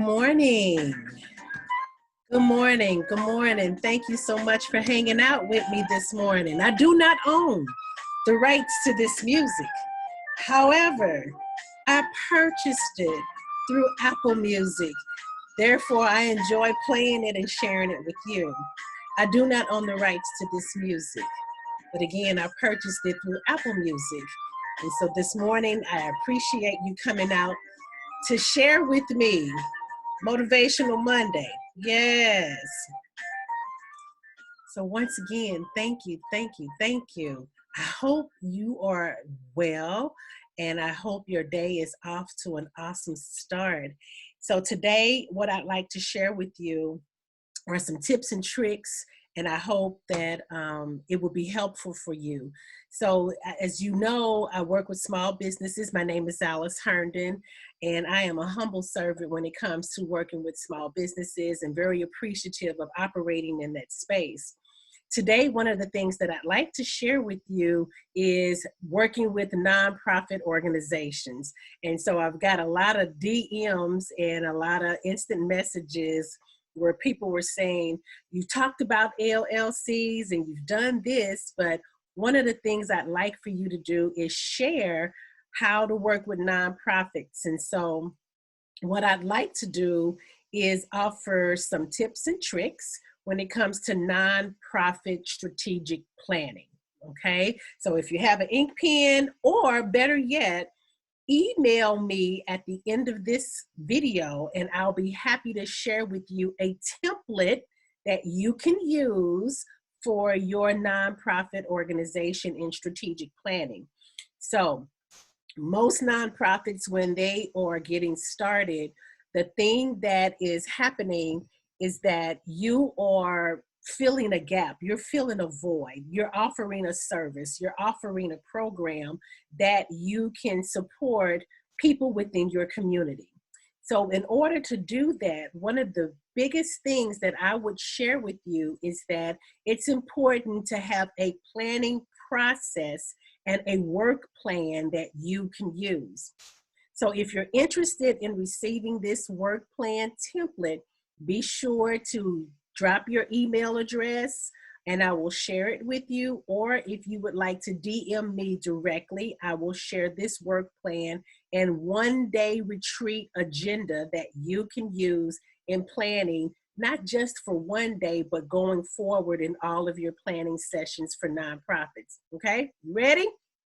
morning. Good morning. Good morning. Thank you so much for hanging out with me this morning. I do not own the rights to this music. However, I purchased it through Apple Music. Therefore, I enjoy playing it and sharing it with you. I do not own the rights to this music. But again, I purchased it through Apple Music. And so this morning, I appreciate you coming out to share with me Motivational Monday. Yes. So once again, thank you, thank you, thank you. I hope you are well, and I hope your day is off to an awesome start. So today, what I'd like to share with you are some tips and tricks, and I hope that it will be helpful for you. So as you know, I work with small businesses. My name is Alice Herndon, and I am a humble servant when it comes to working with small businesses and very appreciative of operating in that space. Today, one of the things that I'd like to share with you is working with nonprofit organizations. And so I've got a lot of DMs and a lot of instant messages where people were saying, you talked about LLCs and you've done this, but one of the things I'd like for you to do is share how to work with nonprofits. And so what I'd like to do is offer some tips and tricks when it comes to nonprofit strategic planning, okay? So if you have an ink pen, or better yet, email me at the end of this video and I'll be happy to share with you a template that you can use for your nonprofit organization in strategic planning. So most nonprofits, when they are getting started, the thing that is happening is that you are filling a gap, you're filling a void, you're offering a service, you're offering a program that you can support people within your community. So in order to do that, one of the biggest things that I would share with you is that it's important to have a planning process and a work plan that you can use. So if you're interested in receiving this work plan template, be sure to drop your email address and I will share it with you. Or if you would like to DM me directly, I will share this work plan and one-day retreat agenda that you can use in planning, not just for one day, but going forward in all of your planning sessions for nonprofits. Okay, you ready?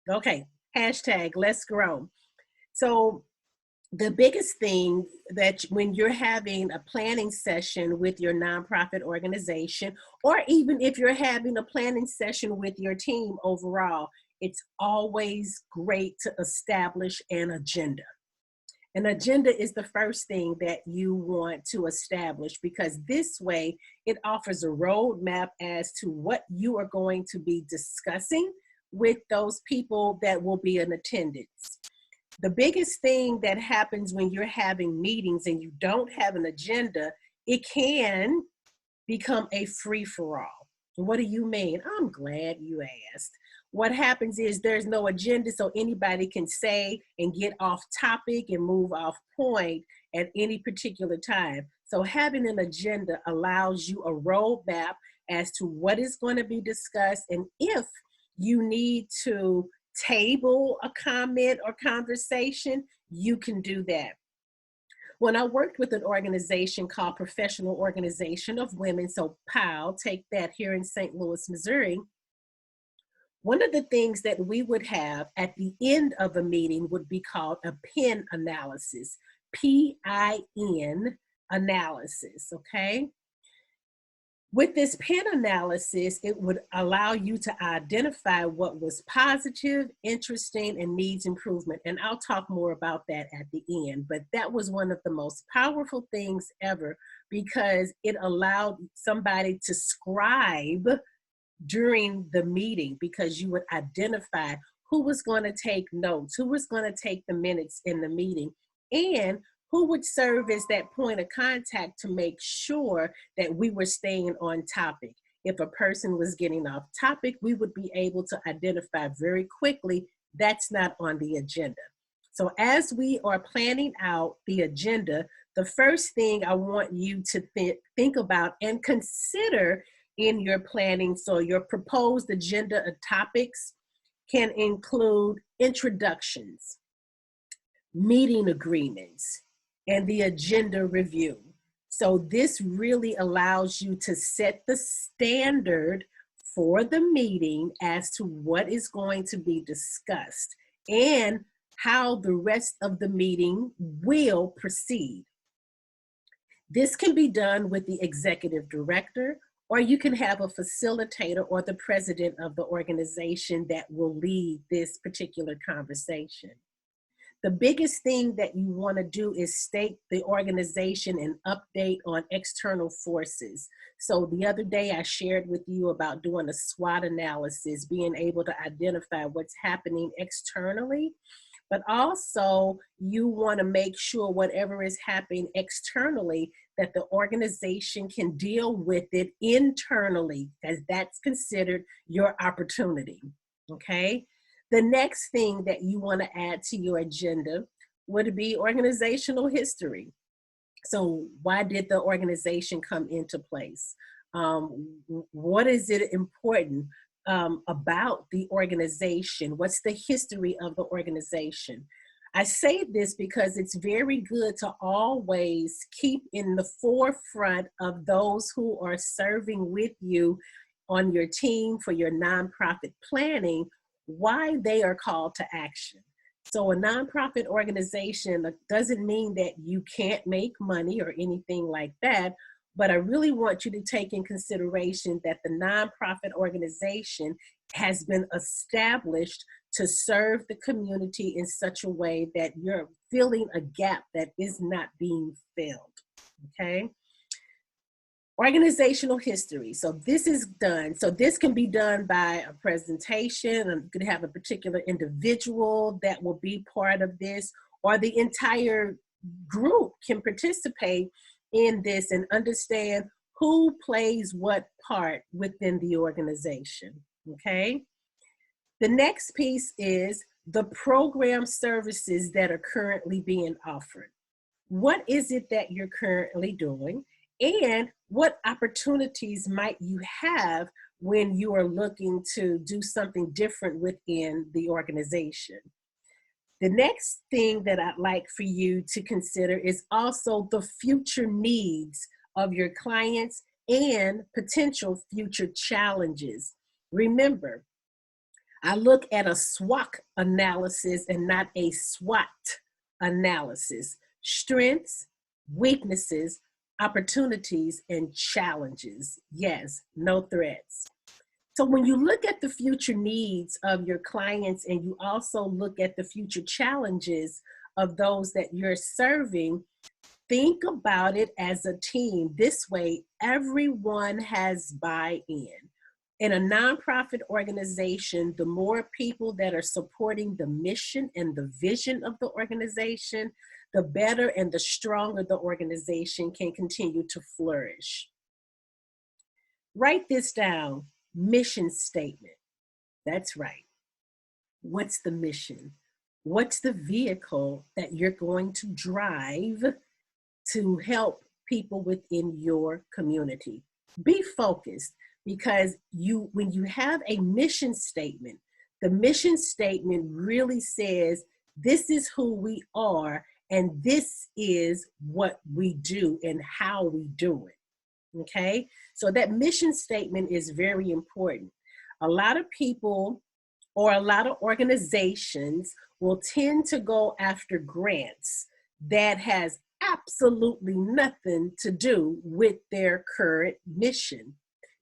Okay, hashtag let's grow. So the biggest thing that when you're having a planning session with your nonprofit organization, or even if you're having a planning session with your team overall, it's always great to establish an agenda. An agenda is the first thing that you want to establish, because this way it offers a roadmap as to what you are going to be discussing with those people that will be in attendance. The biggest thing that happens when you're having meetings and you don't have an agenda, it can become a free-for-all. What do you mean? I'm glad you asked. What happens is there's no agenda, so anybody can say and get off topic and move off point at any particular time. So having an agenda allows you a roadmap as to what is going to be discussed, and if you need to table a comment or conversation, you can do that. When I worked with an organization called Professional Organization of Women, so POW, take that, here in St. Louis, Missouri, one of the things that we would have at the end of a meeting would be called a PIN analysis, P-I-N analysis, okay? With this PIN analysis, it would allow you to identify what was positive, interesting, and needs improvement. And I'll talk more about that at the end, but that was one of the most powerful things ever, because it allowed somebody to scribe during the meeting, because you would identify who was going to take notes, who was going to take the minutes in the meeting, and who would serve as that point of contact to make sure that we were staying on topic. If a person was getting off topic, we would be able to identify very quickly that's not on the agenda. So as we are planning out the agenda, the first thing I want you to think about and consider in your planning. So your proposed agenda of topics can include introductions, meeting agreements, and the agenda review. So this really allows you to set the standard for the meeting as to what is going to be discussed and how the rest of the meeting will proceed. This can be done with the executive director, or you can have a facilitator or the president of the organization that will lead this particular conversation. The biggest thing that you want to do is state the organization and update on external forces. So the other day I shared with you about doing a SWOT analysis, being able to identify what's happening externally, but also you want to make sure whatever is happening externally that the organization can deal with it internally, as that's considered your opportunity, okay? The next thing that you want to add to your agenda would be organizational history. So why did the organization come into place? What is it important about the organization? What's the history of the organization? I say this because it's very good to always keep in the forefront of those who are serving with you on your team for your nonprofit planning, why they are called to action. So a nonprofit organization doesn't mean that you can't make money or anything like that, but I really want you to take in consideration that the nonprofit organization has been established to serve the community in such a way that you're filling a gap that is not being filled, okay? Organizational history. So this is done. So this can be done by a presentation, and you could have a particular individual that will be part of this, or the entire group can participate in this and understand who plays what part within the organization, okay? The next piece is the program services that are currently being offered. What is it that you're currently doing? And what opportunities might you have when you are looking to do something different within the organization? The next thing that I'd like for you to consider is also the future needs of your clients and potential future challenges. Remember, I look at a SWOT analysis and not a SWOT analysis. Strengths, weaknesses, opportunities, and challenges. Yes, no threats. So when you look at the future needs of your clients and you also look at the future challenges of those that you're serving, think about it as a team. This way, everyone has buy-in. In a nonprofit organization, the more people that are supporting the mission and the vision of the organization, the better and the stronger the organization can continue to flourish. Write this down, mission statement. That's right. What's the mission? What's the vehicle that you're going to drive to help people within your community? Be focused, because when you have a mission statement, the mission statement really says, this is who we are, and this is what we do and how we do it, okay? So that mission statement is very important. A lot of people or a lot of organizations will tend to go after grants that has absolutely nothing to do with their current mission.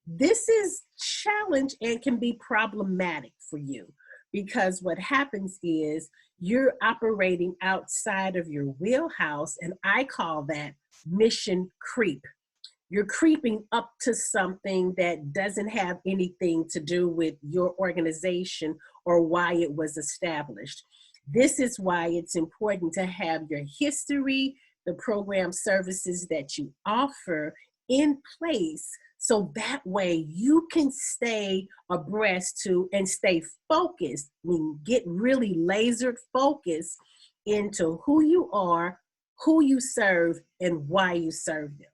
This is challenge and can be problematic for you, because what happens is you're operating outside of your wheelhouse, and I call that mission creep. You're creeping up to something that doesn't have anything to do with your organization or why it was established. This is why it's important to have your history, the program services that you offer in place, so that way you can stay abreast to and stay focused. I mean, get really laser focused into who you are, who you serve, and why you serve them.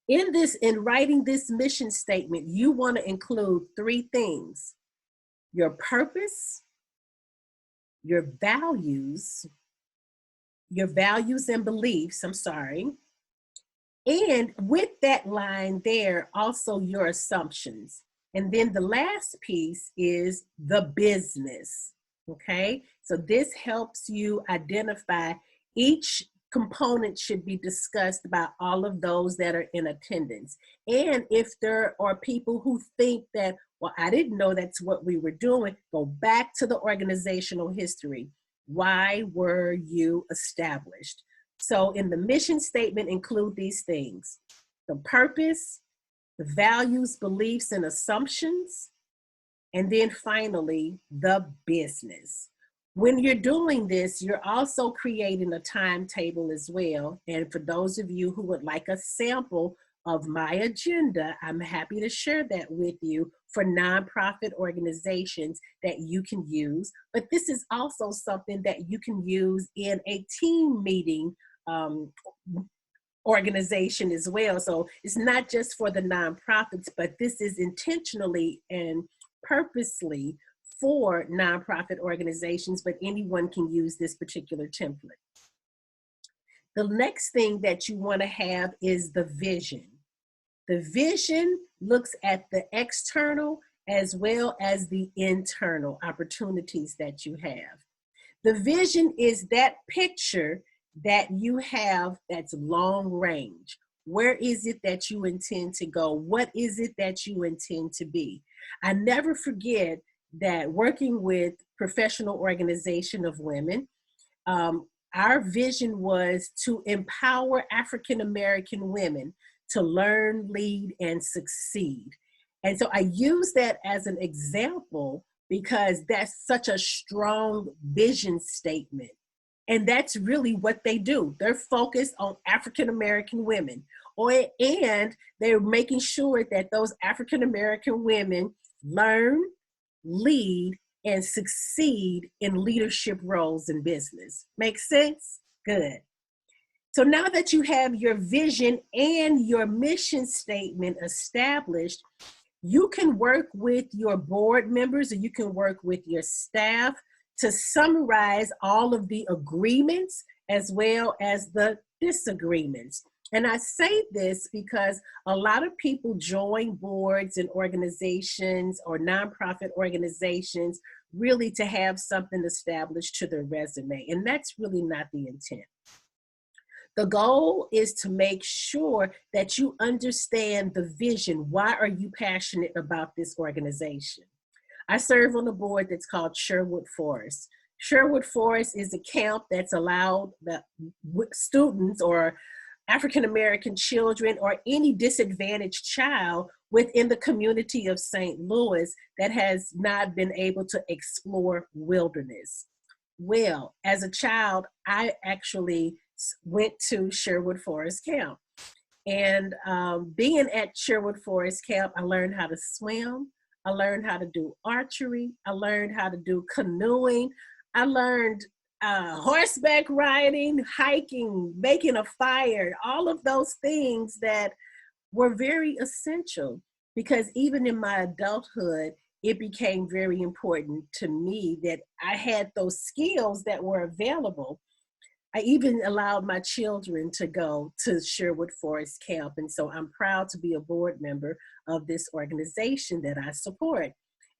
In writing this mission statement, you want to include three things: your purpose, your values, and beliefs, and with that line there, also your assumptions. And then the last piece is the business, okay? So this helps you identify each component should be discussed by all of those that are in attendance. And if there are people who think that, well, I didn't know that's what we were doing, go back to the organizational history. Why were you established? So in the mission statement, include these things: the purpose, the values, beliefs, and assumptions, and then finally, the business. When you're doing this, you're also creating a timetable as well. And for those of you who would like a sample of my agenda, I'm happy to share that with you for nonprofit organizations that you can use. But this is also something that you can use in a team meeting organization as well. So it's not just for the nonprofits, but this is intentionally and purposely for nonprofit organizations, but anyone can use this particular template. The next thing that you want to have is the vision. The vision looks at the external as well as the internal opportunities that you have. The vision is that picture that you have that's long range. Where is it that you intend to go? What is it that you intend to be? I never forget that working with Professional Organization of Women, our vision was to empower African American women to learn, lead, and succeed. And so I use that as an example because that's such a strong vision statement. And that's really what they do. They're focused on African American women, and they're making sure that those African American women learn, lead, and succeed in leadership roles in business. Make sense? Good. So now that you have your vision and your mission statement established, you can work with your board members or you can work with your staff to summarize all of the agreements as well as the disagreements. And I say this because a lot of people join boards and organizations or nonprofit organizations really to have something established to their resume. And that's really not the intent. The goal is to make sure that you understand the vision. Why are you passionate about this organization? I serve on a board that's called Sherwood Forest. Sherwood Forest is a camp that's allowed the students or African American children or any disadvantaged child within the community of St. Louis that has not been able to explore wilderness. Well, as a child, I actually went to Sherwood Forest Camp. And being at Sherwood Forest Camp, I learned how to swim. I learned how to do archery. I learned how to do canoeing. I learned horseback riding, hiking, making a fire, all of those things that were very essential because even in my adulthood, it became very important to me that I had those skills that were available. I even allowed my children to go to Sherwood Forest Camp. And so I'm proud to be a board member of this organization that I support.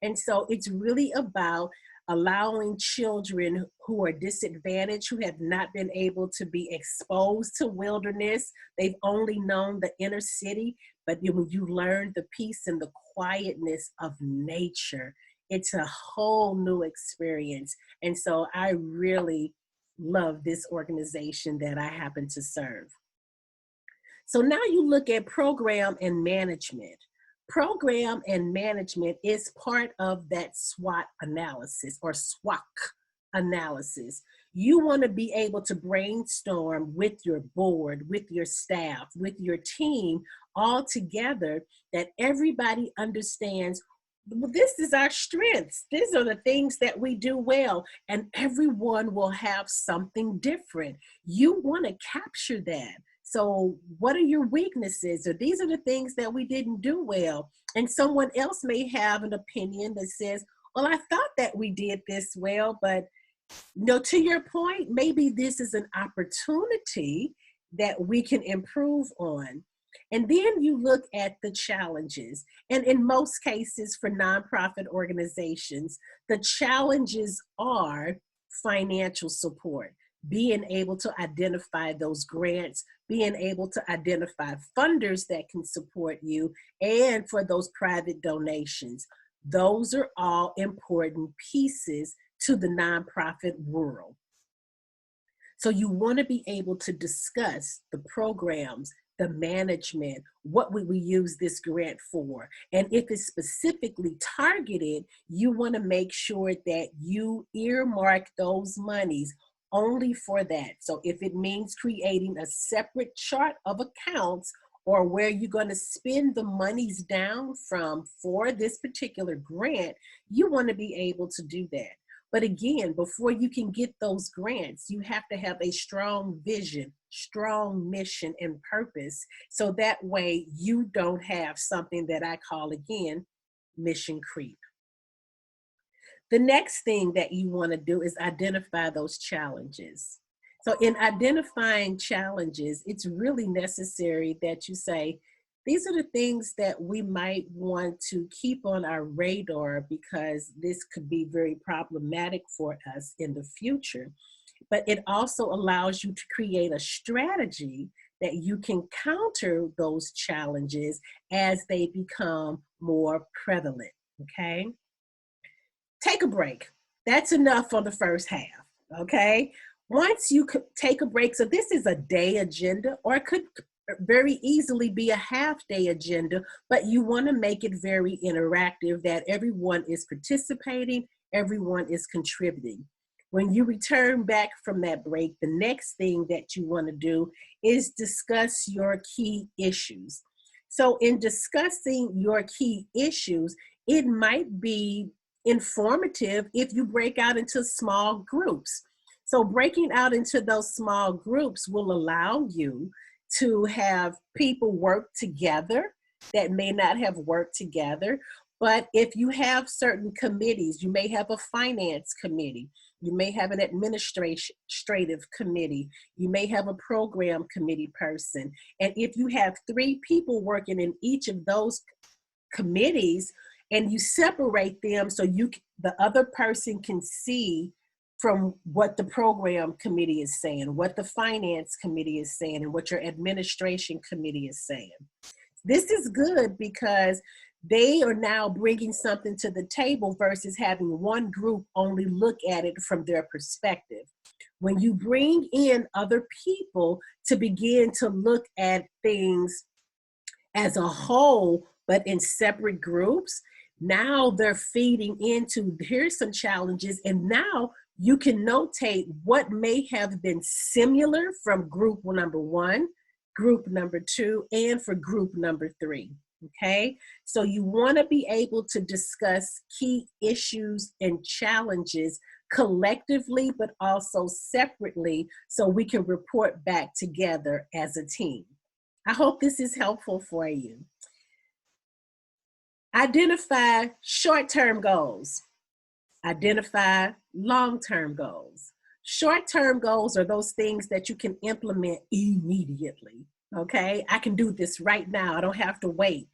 And so it's really about allowing children who are disadvantaged, who have not been able to be exposed to wilderness. They've only known the inner city, but when you learn the peace and the quietness of nature, it's a whole new experience. And so I really love this organization that I happen to serve. So now you look at program and management. Program and management is part of that SWOT analysis or SWOC analysis. You want to be able to brainstorm with your board, with your staff, with your team all together that everybody understands this is our strengths. These are the things that we do well, and everyone will have something different. You want to capture that. So, what are your weaknesses? Or these are the things that we didn't do well. And someone else may have an opinion that says, well, I thought that we did this well, but no, to your point, maybe this is an opportunity that we can improve on. And then you look at the challenges. And in most cases for nonprofit organizations, the challenges are financial support, being able to identify those grants, being able to identify funders that can support you, and for those private donations. Those are all important pieces to the nonprofit world. So you want to be able to discuss the programs, the management, what would we use this grant for? And if it's specifically targeted, you want to make sure that you earmark those monies only for that. So if it means creating a separate chart of accounts or where you're going to spend the monies down from for this particular grant, you want to be able to do that. But again, before you can get those grants, you have to have a strong vision, strong mission and purpose. So that way you don't have something that I call, again, mission creep. The next thing that you want to do is identify those challenges. So in identifying challenges, it's really necessary that you say, these are the things that we might want to keep on our radar because this could be very problematic for us in the future. But it also allows you to create a strategy that you can counter those challenges as they become more prevalent, okay? Take a break. That's enough for the first half, okay? Once you could take a break, so this is a day agenda, or it could very easily be a half-day agenda, but you want to make it very interactive that everyone is participating, everyone is contributing. When you return back from that break, the next thing that you want to do is discuss your key issues. So in discussing your key issues, it might be informative if you break out into small groups. So breaking out into those small groups will allow you to have people work together that may not have worked together. But if you have certain committees, you may have a finance committee, you may have an administrative committee, you may have a program committee person. And if you have 3 people working in each of those committees and you separate them so the other person can see from what the program committee is saying, what the finance committee is saying, and what your administration committee is saying. This is good because they are now bringing something to the table versus having one group only look at it from their perspective. When you bring in other people to begin to look at things as a whole, but in separate groups, now they're feeding into, here's some challenges, and now you can notate what may have been similar from group number 1, group number 2, and for group number 3, okay? So you wanna be able to discuss key issues and challenges collectively, but also separately, so we can report back together as a team. I hope this is helpful for you. Identify short-term goals. Identify long-term goals. Short-term goals are those things that you can implement immediately, okay? I can do this right now. I don't have to wait.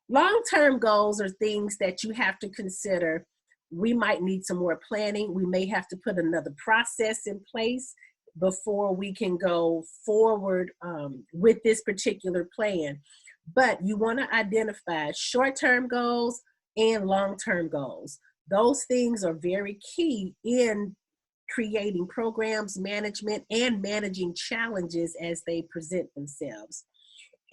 Long-term goals are things that you have to consider. We might need some more planning. We may have to put another process in place before we can go forward with this particular plan. But you want to identify short-term goals and long-term goals. Those things are very key in creating programs, management, and managing challenges as they present themselves.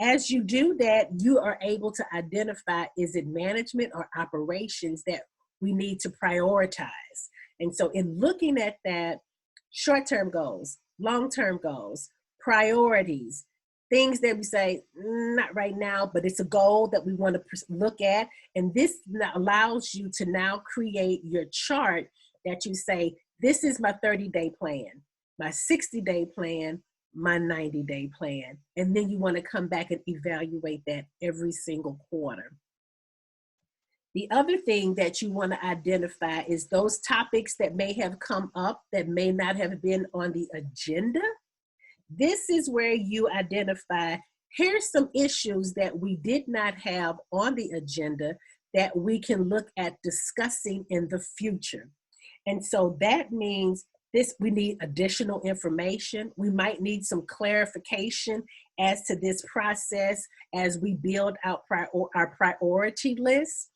As you do that, you are able to identify, is it management or operations that we need to prioritize? And so in looking at that, short-term goals, long-term goals, priorities, things that we say, not right now, but it's a goal that we want to look at. And this allows you to now create your chart that you say, this is my 30-day plan, my 60-day plan, my 90-day plan. And then you want to come back and evaluate that every single quarter. The other thing that you want to identify is those topics that may have come up that may not have been on the agenda. This is where you identify, here's some issues that we did not have on the agenda that we can look at discussing in the future. And so that means we need additional information. We might need some clarification as to this process as we build out our priority list.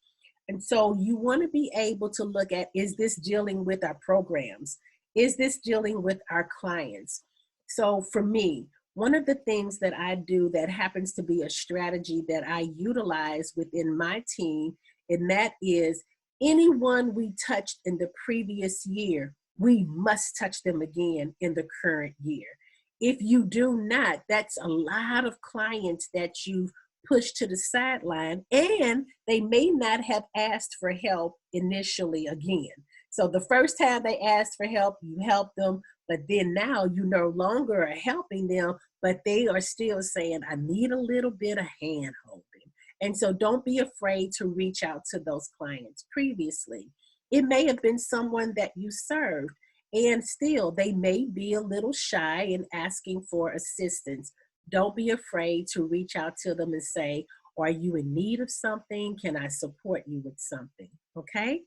And so you want to be able to look at, is this dealing with our programs? Is this dealing with our clients? So for me, one of the things that I do that happens to be a strategy that I utilize within my team, and that is anyone we touched in the previous year, we must touch them again in the current year. If you do not, that's a lot of clients that you've pushed to the sideline, and they may not have asked for help initially again. So the first time they asked for help, you helped them, but then now you no longer are helping them, but they are still saying, I need a little bit of hand holding. And so don't be afraid to reach out to those clients previously. It may have been someone that you served, and still they may be a little shy in asking for assistance. Don't be afraid to reach out to them and say, are you in need of something? Can I support you with something? Okay?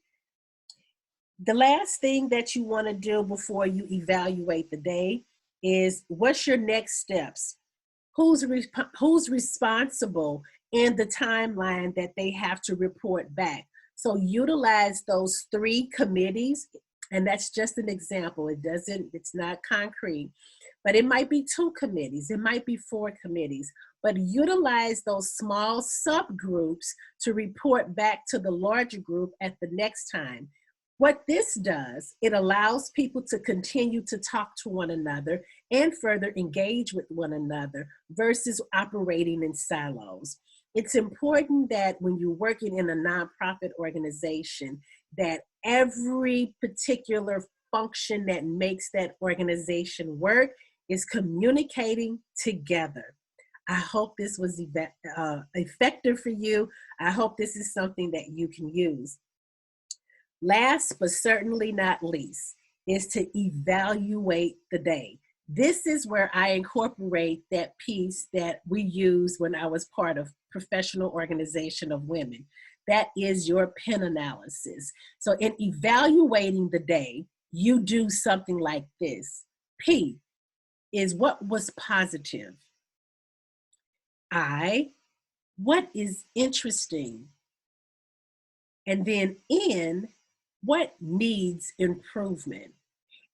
The last thing that you want to do before you evaluate the day is, what's your next steps? Who's responsible in the timeline that they have to report back? So utilize those 3 committees, and that's just an example. It's not concrete, but it might be 2 committees, it might be 4 committees, but utilize those small subgroups to report back to the larger group at the next time. What this does, it allows people to continue to talk to one another and further engage with one another versus operating in silos. It's important that when you're working in a nonprofit organization, that every particular function that makes that organization work is communicating together. I hope this was effective for you. I hope this is something that you can use. Last but certainly not least is to evaluate the day. This is where I incorporate that piece that we used when I was part of Professional Organization of Women. That is your PIN analysis. So in evaluating the day, you do something like this. P is what was positive. I, what is interesting? And then N, what needs improvement?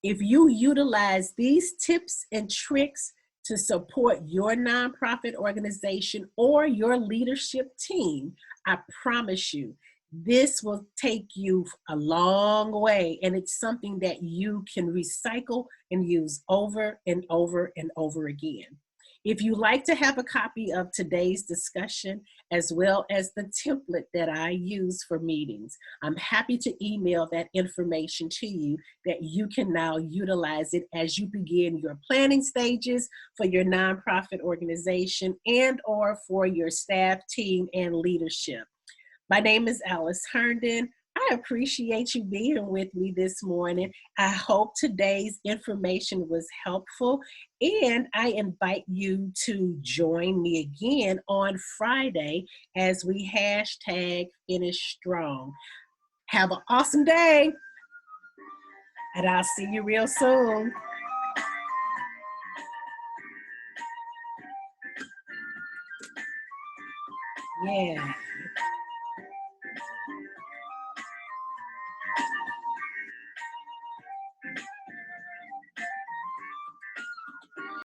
If you utilize these tips and tricks to support your nonprofit organization or your leadership team, I promise you, this will take you a long way, and it's something that you can recycle and use over and over and over again. If you'd like to have a copy of today's discussion, as well as the template that I use for meetings, I'm happy to email that information to you that you can now utilize it as you begin your planning stages for your nonprofit organization and or for your staff, team, and leadership. My name is Alice Herndon. I appreciate you being with me this morning. I hope today's information was helpful, and I invite you to join me again on Friday as we hashtag Finish Strong. Have an awesome day, and I'll see you real soon. Yeah.